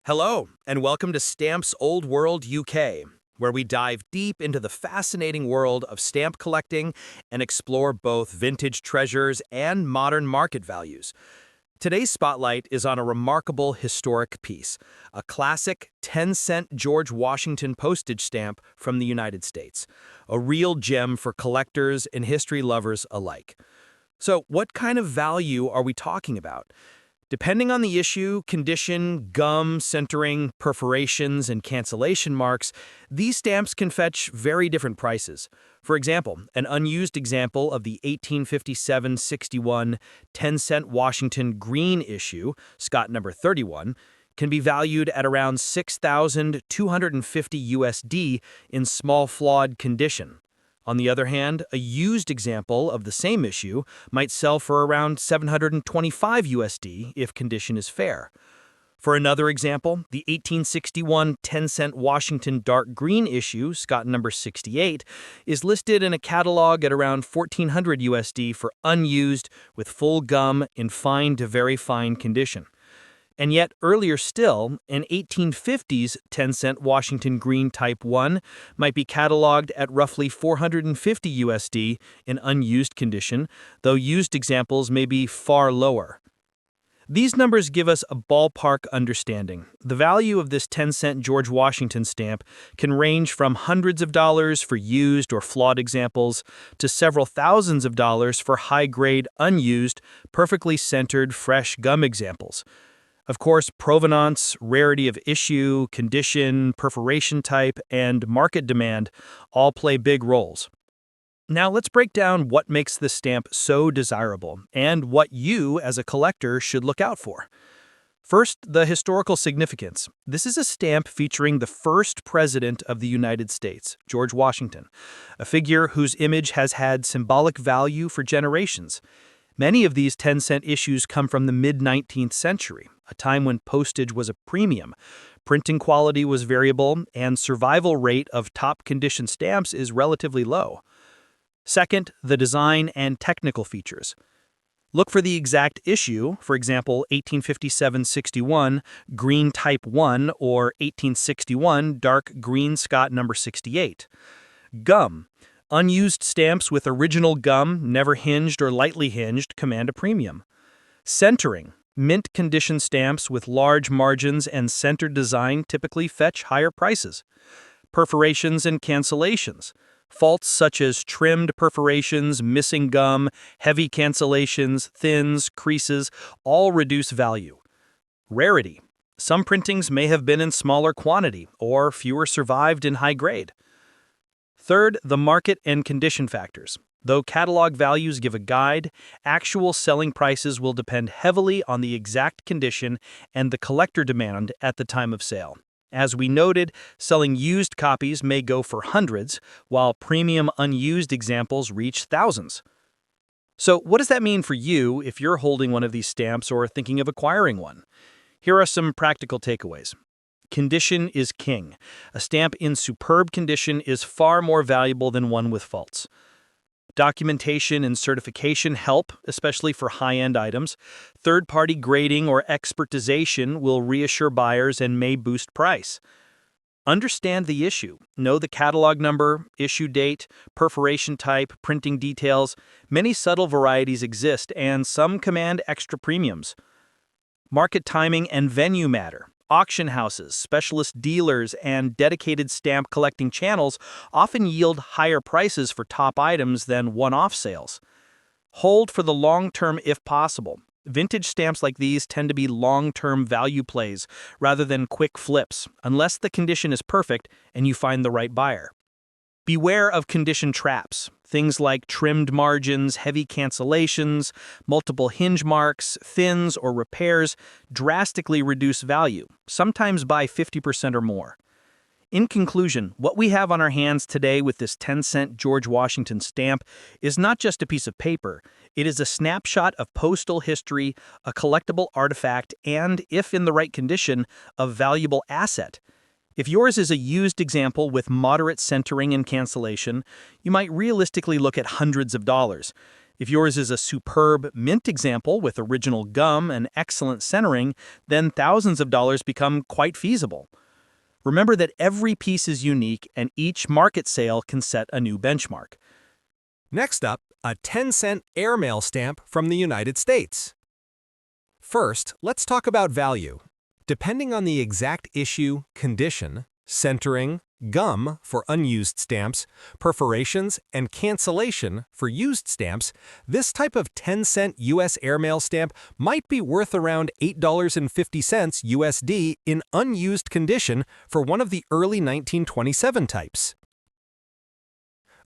Hello, and welcome to Stamps Old World UK, where we dive deep into the fascinating world of stamp collecting and explore both vintage treasures and modern market values. Today's spotlight is on a remarkable historic piece, a classic 10-cent George Washington postage stamp from the United States, a real gem for collectors and history lovers alike. So, what kind of value are we talking about? Depending on the issue, condition, gum, centering, perforations, and cancellation marks, these stamps can fetch very different prices. For example, an unused example of the 1857-61 10-cent Washington Green issue, Scott number 31, can be valued at around 6,250 USD in small flawed condition. On the other hand, a used example of the same issue might sell for around 725 USD if condition is fair. For another example, the 1861 10-cent Washington dark green issue, Scott number 68, is listed in a catalog at around 1,400 USD for unused with full gum in fine to very fine condition. And yet, earlier still, an 1850s 10-cent Washington Green Type 1 might be cataloged at roughly 450 USD in unused condition, though used examples may be far lower. These numbers give us a ballpark understanding. The value of this 10-cent George Washington stamp can range from hundreds of dollars for used or flawed examples to several thousands of dollars for high-grade, unused, perfectly centered, fresh gum examples. Of course, provenance, rarity of issue, condition, perforation type, and market demand all play big roles. Now let's break down what makes this stamp so desirable and what you, as a collector, should look out for. First, the historical significance. This is a stamp featuring the first president of the United States, George Washington, a figure whose image has had symbolic value for generations. Many of these 10-cent issues come from the mid-19th century, a time when postage was a premium, printing quality was variable, and survival rate of top-condition stamps is relatively low. Second, the design and technical features. Look for the exact issue, for example, 1857-61 Green Type 1 or 1861 Dark Green Scott number 68. Gum. Unused stamps with original gum, never hinged or lightly hinged, command a premium. Centering. Mint condition stamps with large margins and centered design typically fetch higher prices. Perforations and cancellations. Faults such as trimmed perforations, missing gum, heavy cancellations, thins, creases, all reduce value. Rarity. Some printings may have been in smaller quantity, or fewer survived in high grade. Third, the market and condition factors. Though catalog values give a guide, actual selling prices will depend heavily on the exact condition and the collector demand at the time of sale. As we noted, selling used copies may go for hundreds, while premium unused examples reach thousands. So what does that mean for you if you're holding one of these stamps or thinking of acquiring one? Here are some practical takeaways. Condition is king. A stamp in superb condition is far more valuable than one with faults. Documentation and certification help, especially for high-end items. Third-party grading or expertization will reassure buyers and may boost price. Understand the issue. Know the catalog number, issue date, perforation type, printing details. Many subtle varieties exist, and some command extra premiums. Market timing and venue matter. Auction houses, specialist dealers, and dedicated stamp collecting channels often yield higher prices for top items than one-off sales. Hold for the long term if possible. Vintage stamps like these tend to be long-term value plays rather than quick flips, unless the condition is perfect and you find the right buyer. Beware of condition traps. Things like trimmed margins, heavy cancellations, multiple hinge marks, thins, or repairs drastically reduce value, sometimes by 50% or more. In conclusion, what we have on our hands today with this 10-cent George Washington stamp is not just a piece of paper. It is a snapshot of postal history, a collectible artifact, and, if in the right condition, a valuable asset. If yours is a used example with moderate centering and cancellation, you might realistically look at hundreds of dollars. If yours is a superb mint example with original gum and excellent centering, then thousands of dollars become quite feasible. Remember that every piece is unique and each market sale can set a new benchmark. Next up, a 10-cent airmail stamp from the United States. First, let's talk about value. Depending on the exact issue, condition, centering, gum for unused stamps, perforations, and cancellation for used stamps, this type of 10-cent U.S. airmail stamp might be worth around $8.50 USD in unused condition for one of the early 1927 types.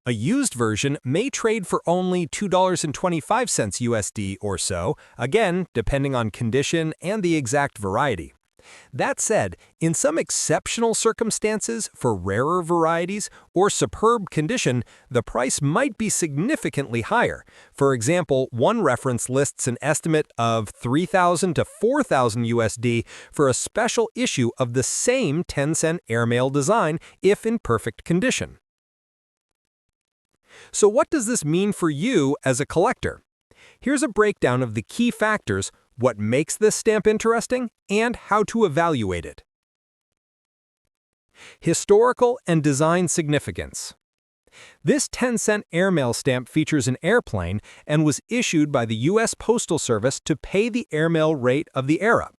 A used version may trade for only $2.25 USD or so, again, depending on condition and the exact variety. That said, in some exceptional circumstances for rarer varieties or superb condition, the price might be significantly higher. For example, one reference lists an estimate of $3,000 to $4,000 USD for a special issue of the same 10-cent airmail design if in perfect condition. So what does this mean for you as a collector? Here's a breakdown of the key factors, what makes this stamp interesting, and how to evaluate it. Historical and design significance. This 10-cent airmail stamp features an airplane and was issued by the U.S. Postal Service to pay the airmail rate of the era.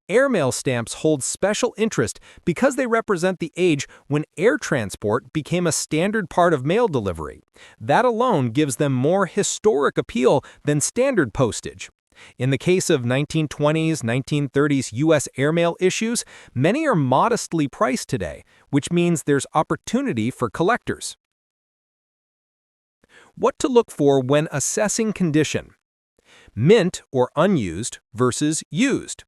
Airmail stamps hold special interest because they represent the age when air transport became a standard part of mail delivery. That alone gives them more historic appeal than standard postage. In the case of 1920s, 1930s U.S. airmail issues, many are modestly priced today, which means there's opportunity for collectors. What to look for when assessing condition. Mint or unused versus used.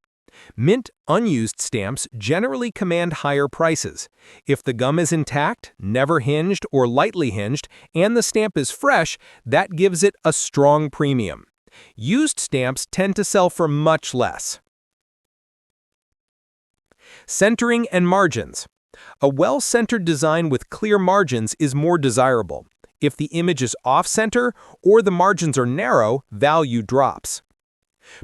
Mint unused stamps generally command higher prices. If the gum is intact, never hinged or lightly hinged, and the stamp is fresh, that gives it a strong premium. Used stamps tend to sell for much less. Centering and margins. A well-centered design with clear margins is more desirable. If the image is off-center or the margins are narrow, value drops.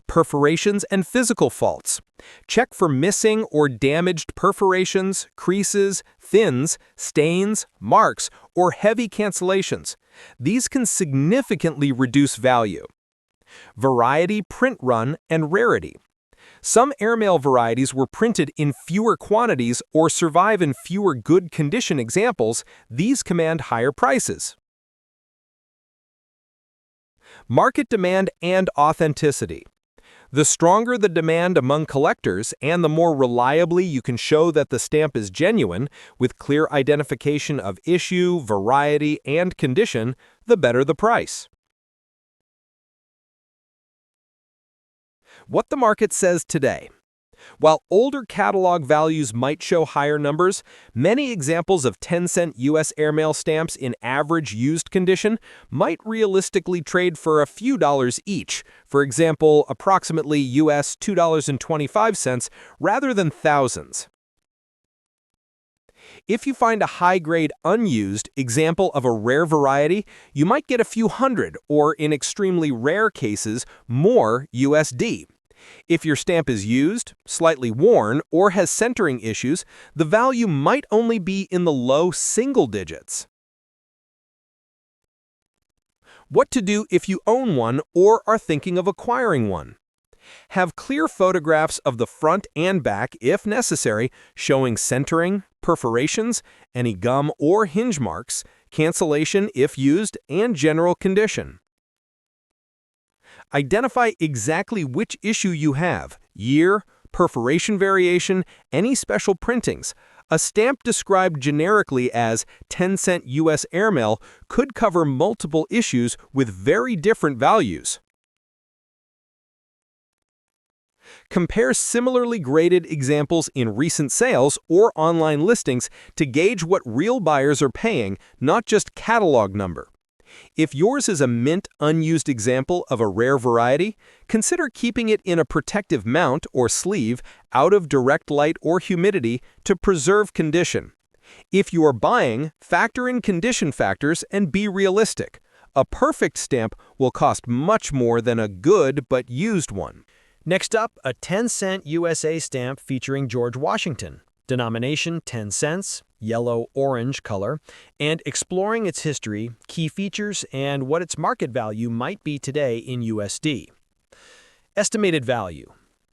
Perforations and physical faults. Check for missing or damaged perforations, creases, thins, stains, marks, or heavy cancellations. These can significantly reduce value. Variety, print run, and rarity. Some airmail varieties were printed in fewer quantities or survive in fewer good condition examples. These command higher prices. Market demand and authenticity. The stronger the demand among collectors and the more reliably you can show that the stamp is genuine, with clear identification of issue, variety, and condition, the better the price. What the market says today. While older catalog values might show higher numbers, many examples of 10-cent U.S. airmail stamps in average used condition might realistically trade for a few dollars each, for example, approximately U.S. $2.25 rather than thousands. If you find a high-grade unused example of a rare variety, you might get a few hundred, or in extremely rare cases, more USD. If your stamp is used, slightly worn, or has centering issues, the value might only be in the low single digits. What to do if you own one or are thinking of acquiring one. Have clear photographs of the front and back, if necessary, showing centering, perforations, any gum or hinge marks, cancellation if used, and general condition. Identify exactly which issue you have, year, perforation variation, any special printings. A stamp described generically as 10-cent U.S. airmail could cover multiple issues with very different values. Compare similarly graded examples in recent sales or online listings to gauge what real buyers are paying, not just catalog number. If yours is a mint unused example of a rare variety, consider keeping it in a protective mount or sleeve out of direct light or humidity to preserve condition. If you are buying, factor in condition factors and be realistic. A perfect stamp will cost much more than a good but used one. Next up, a 10-cent USA stamp featuring George Washington. Denomination 10 cents, yellow-orange color, and exploring its history, key features, and what its market value might be today in USD. Estimated value.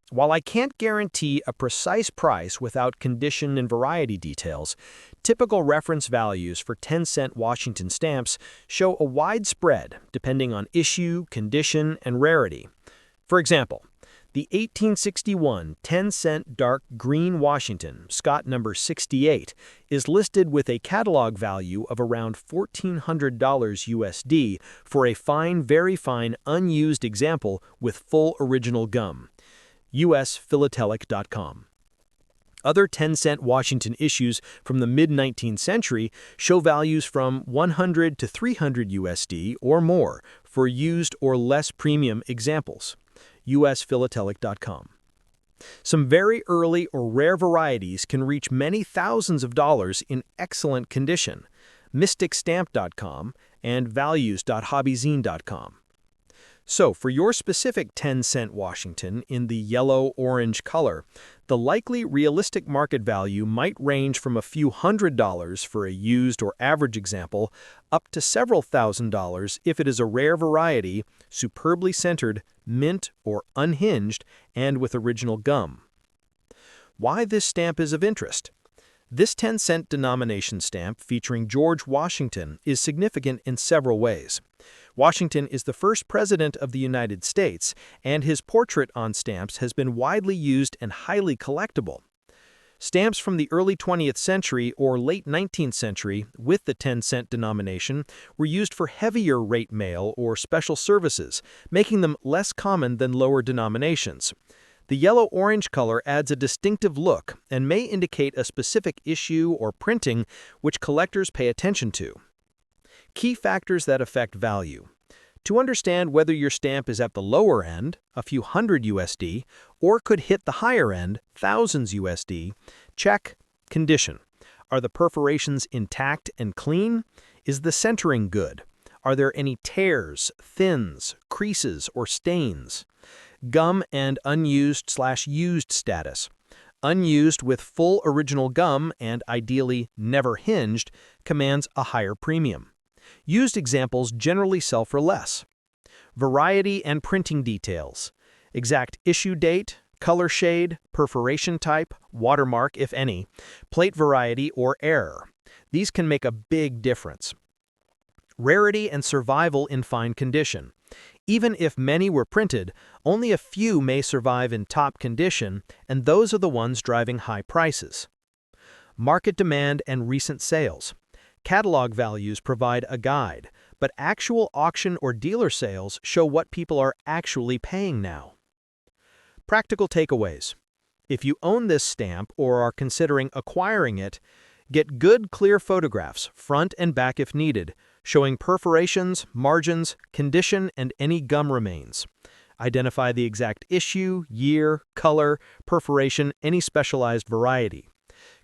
While I can't guarantee a precise price without condition and variety details, typical reference values for 10-cent Washington stamps show a wide spread depending on issue, condition, and rarity. For example, the 1861 10-cent dark green Washington, Scott number 68, is listed with a catalog value of around $1,400 USD for a fine, very fine, unused example with full original gum. usphilatelic.com. Other 10-cent Washington issues from the mid-19th century show values from 100 to 300 USD or more for used or less premium examples. usphilatelic.com. Some very early or rare varieties can reach many thousands of dollars in excellent condition. mysticstamp.com and values.hobbyzine.com. So, for your specific 10-cent Washington in the yellow-orange color, the likely realistic market value might range from a few $100s for a used or average example up to several $1,000s if it is a rare variety, superbly centered, mint or unhinged, and with original gum. Why this stamp is of interest? This 10-cent denomination stamp featuring George Washington is significant in several ways. Washington is the first president of the United States, and his portrait on stamps has been widely used and highly collectible. Stamps from the early 20th century or late 19th century with the 10-cent denomination were used for heavier rate mail or special services, making them less common than lower denominations. The yellow-orange color adds a distinctive look and may indicate a specific issue or printing which collectors pay attention to. Key factors that affect value. To understand whether your stamp is at the lower end, a few hundred USD, or could hit the higher end, thousands USD, check condition. Are the perforations intact and clean? Is the centering good? Are there any tears, thins, creases, or stains? Gum and unused/used status. Unused with full original gum and ideally never hinged commands a higher premium. Used examples generally sell for less. Variety and printing details. Exact issue date, color shade, perforation type, watermark if any, plate variety or error. These can make a big difference. Rarity and survival in fine condition. Even if many were printed, only a few may survive in top condition, and those are the ones driving high prices. Market demand and recent sales. Catalog values provide a guide, but actual auction or dealer sales show what people are actually paying now. Practical takeaways. If you own this stamp or are considering acquiring it, get good, clear photographs, front and back if needed, showing perforations, margins, condition, and any gum remains. Identify the exact issue, year, color, perforation, any specialized variety.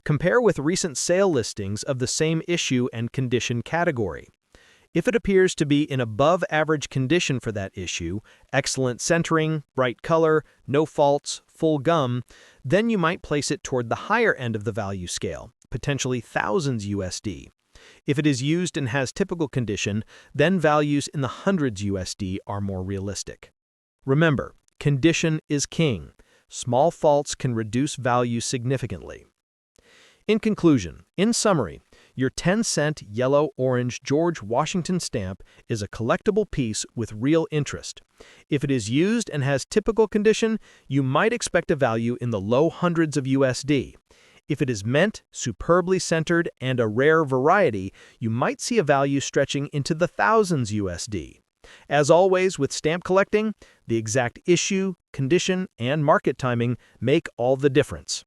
Compare with recent sale listings of the same issue and condition category. If it appears to be in above-average condition for that issue, excellent centering, bright color, no faults, full gum, then you might place it toward the higher end of the value scale, potentially thousands USD. If it is used and has typical condition, then values in the hundreds USD are more realistic. Remember, condition is king. Small faults can reduce value significantly. In conclusion, in summary, your 10-cent yellow-orange George Washington stamp is a collectible piece with real interest. If it is used and has typical condition, you might expect a value in the low hundreds of USD. If it is meant, superbly centered, and a rare variety, you might see a value stretching into the thousands USD. As always with stamp collecting, the exact issue, condition, and market timing make all the difference.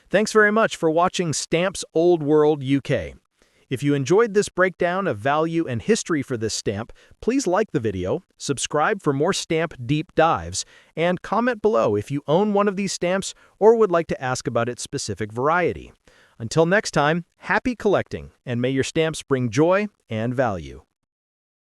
Thanks very much for watching Stamps Old World UK. If you enjoyed this breakdown of value and history for this stamp, please like the video, subscribe for more stamp deep dives, and comment below if you own one of these stamps or would like to ask about its specific variety. Until next time, happy collecting, and may your stamps bring joy and value.